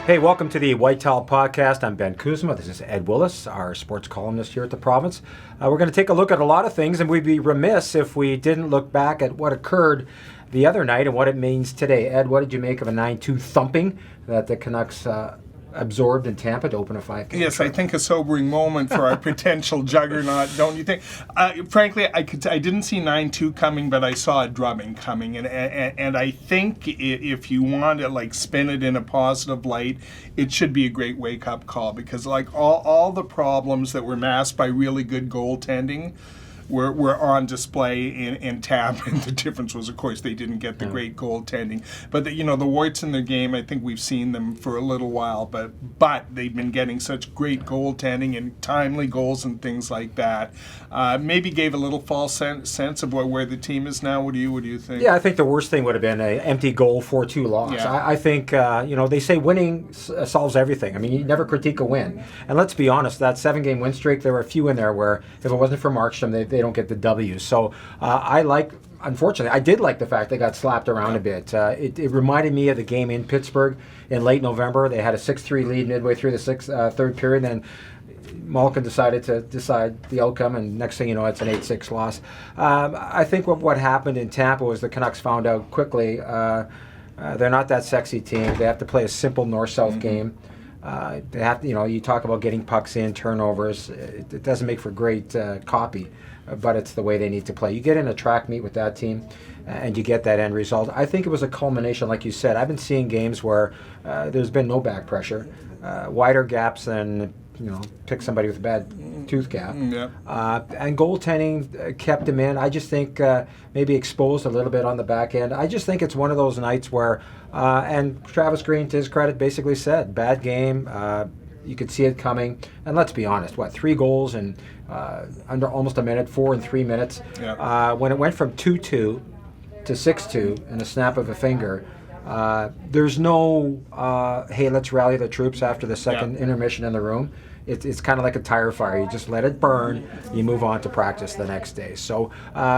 Hey, welcome to the White Towel Podcast. I'm Ben Kuzma. This is Ed Willis, our sports columnist here at the Province. We're going to take a look at a lot of things, and we'd be remiss if we didn't look back at what occurred the other night and what it means today. Ed, what did you make of a 9-2 thumping that the Canucks absorbed in Tampa to open a 5-game Yes, trip? I think a sobering moment for our potential juggernaut, don't you think? Frankly, I didn't see 9-2 coming, but I saw a drubbing coming, and I think if you want to spin it in a positive light, it should be a great wake-up call, because all the problems that were masked by really good goaltending were on display in Tampa, and the difference was, of course, they didn't get the great goaltending. But the warts in their game, I think we've seen them for a little while, but they've been getting such great goaltending and timely goals and things like that. Maybe gave a little false sense of where the team is now. What do you think? Yeah, I think the worst thing would have been an empty goal 4-2 loss. Yeah. I think, they say winning solves everything. I mean, you never critique a win. And let's be honest, that 7-game win streak, there were a few in there where if it wasn't for Markstrom, they don't get the W. So unfortunately, I did like the fact they got slapped around a bit. It reminded me of the game in Pittsburgh in late November. They had a 6-3 lead midway through the third period, and Malkin decided to decide the outcome, and next thing you know, it's an 8-6 loss. I think what happened in Tampa was the Canucks found out quickly they're not that sexy team. They have to play a simple north-south game. They have to, you talk about getting pucks in, turnovers. It doesn't make for great copy, but it's the way they need to play. You get in a track meet with that team, and you get that end result. I think it was a culmination, like you said. I've been seeing games where there's been no back pressure, wider gaps than pick somebody with a bad tooth gap. And goaltending kept him in. I just think maybe exposed a little bit on the back end. I just think it's one of those nights where, and Travis Green, to his credit, basically said, bad game. You could see it coming. And let's be honest, 3 goals in under almost a minute, 4 in 3 minutes. When it went from 2-2 to 6-2 in a snap of a finger, there's no, hey, let's rally the troops after the second intermission in the room. It's kind of like a tire fire. You just let it burn. You move on to practice the next day. So,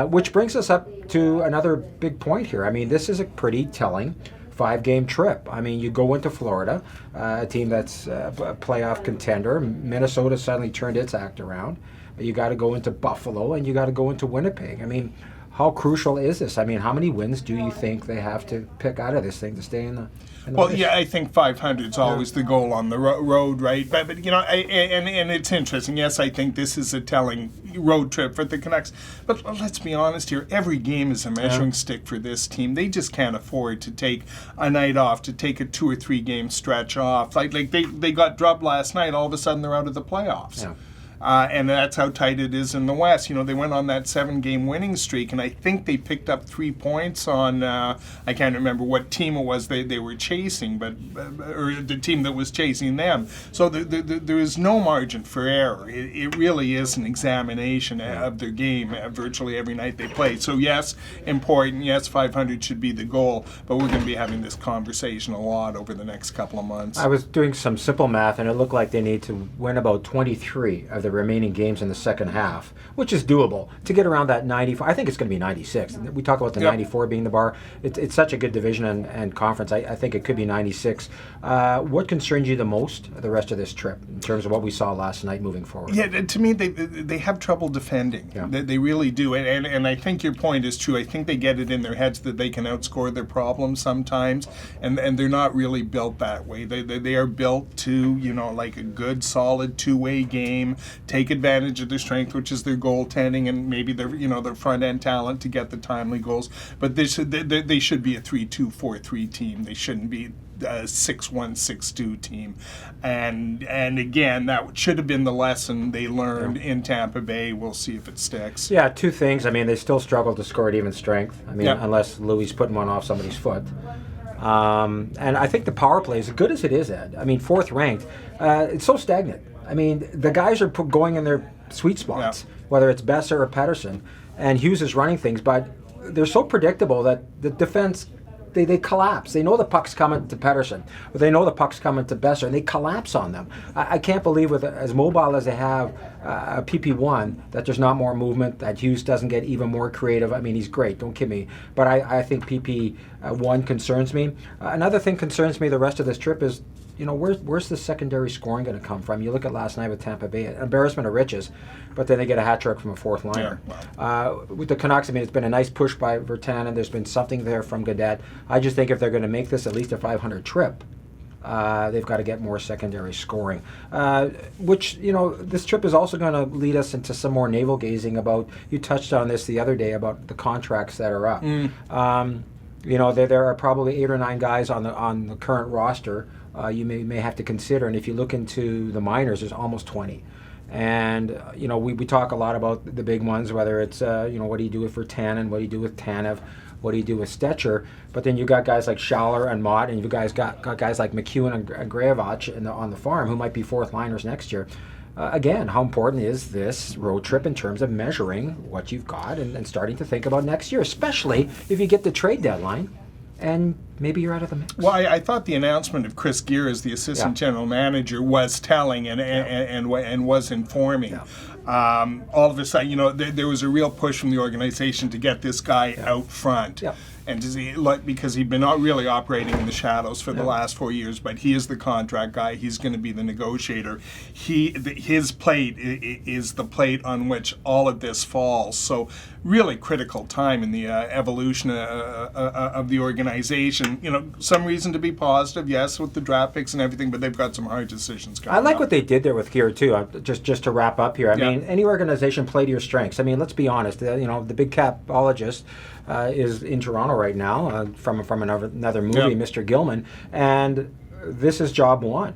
which brings us up to another big point here. I mean, this is a pretty telling 5-game trip. I mean, you go into Florida, a team that's a playoff contender. Minnesota suddenly turned its act around. You got to go into Buffalo, and you got to go into Winnipeg. I mean, how crucial is this? I mean, how many wins do you think they have to pick out of this thing to stay in the Well, race? yeah, I think 500 is always the goal on the road, right? But and it's interesting. Yes, I think this is a telling road trip for the Canucks. But let's be honest here. Every game is a measuring stick for this team. They just can't afford to take a night off, to take a 2 or 3 game stretch off. Like they got drubbed last night. All of a sudden, they're out of the playoffs. Yeah. And that's how tight it is in the West. They went on that 7-game winning streak, and I think they picked up 3 points on, I can't remember what team it was they were chasing, or the team that was chasing them. So there is no margin for error. It really is an examination of their game virtually every night they play. So yes, important. Yes, 500 should be the goal, but we're going to be having this conversation a lot over the next couple of months. I was doing some simple math, and it looked like they need to win about 23 of the remaining games in the second half, which is doable to get around that 94. I think it's going to be 96. We talk about the 94 being the bar. It's such a good division and conference. I think it could be 96. What concerns you the most the rest of this trip in terms of what we saw last night moving forward? Yeah, to me, they have trouble defending. Yeah. They really do. And I think your point is true. I think they get it in their heads that they can outscore their problems sometimes, and they're not really built that way. They are built to, like a good, solid two-way game, take advantage of their strength, which is their goaltending, and maybe their front end talent to get the timely goals. But they should be a 3-2, 4-3 team. They shouldn't be a 6-1, 6-2 team. And again, that should have been the lesson they learned in Tampa Bay. We'll see if it sticks. Yeah, 2 things. I mean, they still struggle to score at even strength. I mean, unless Louis putting one off somebody's foot. And I think the power play, as good as it is, Ed, I mean, 4th ranked, it's so stagnant. I mean, the guys are going in their sweet spots, whether it's Besser or Pettersson, and Hughes is running things, but they're so predictable that the defense, they collapse. They know the puck's coming to Pettersson, or they know the puck's coming to Besser, and they collapse on them. I can't believe with as mobile as they have a PP1 that there's not more movement, that Hughes doesn't get even more creative. I mean, he's great, don't kid me, but I think PP1 concerns me. Another thing concerns me the rest of this trip is where's the secondary scoring going to come from? You look at last night with Tampa Bay, an embarrassment of riches, but then they get a hat trick from a fourth liner. Yeah, With the Canucks, I mean, it's been a nice push by Virtanen. There's been something there from Gaudette. I just think if they're going to make this at least a 500 trip, they've got to get more secondary scoring, which, this trip is also going to lead us into some more navel gazing about, you touched on this the other day, about the contracts that are up. There are probably 8 or 9 guys on the current roster you may have to consider, and if you look into the minors, there's almost 20. And we talk a lot about the big ones, whether it's what do you do with Virtanen, what do you do with Tanev, what do you do with Stetcher? But then you got guys like Schaller and Mott, and you guys got guys like McEwen and Grayevac on the farm who might be fourth liners next year. Again, how important is this road trip in terms of measuring what you've got and starting to think about next year, especially if you get the trade deadline and maybe you're out of the mix? Well, I thought the announcement of Chris Gear as the assistant general manager was telling and was informing. Yeah. All of a sudden, there was a real push from the organization to get this guy out front. Yeah. And because he'd been really operating in the shadows for the last 4 years, but he is the contract guy. He's going to be the negotiator. His plate is the plate on which all of this falls. So really critical time in the evolution of the organization. Some reason to be positive, yes, with the draft picks and everything, but they've got some hard decisions coming I like up. what they did there with Gear too. Just to wrap up here, I mean, any organization play to your strengths. I mean, let's be honest. The big capologist is in Toronto right now from another movie, Mr. Gilman, and this is job one.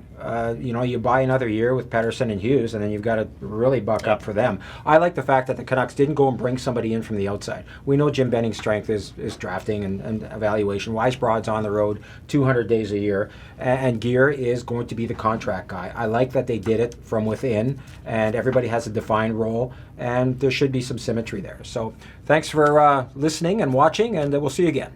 You buy another year with Pettersson and Hughes, and then you've got to really buck up for them. I like the fact that the Canucks didn't go and bring somebody in from the outside. We know Jim Benning's strength is drafting and evaluation. Weisbrod's on the road 200 days a year, and Gear is going to be the contract guy. I like that they did it from within, and everybody has a defined role, and there should be some symmetry there. So thanks for listening and watching, and we'll see you again.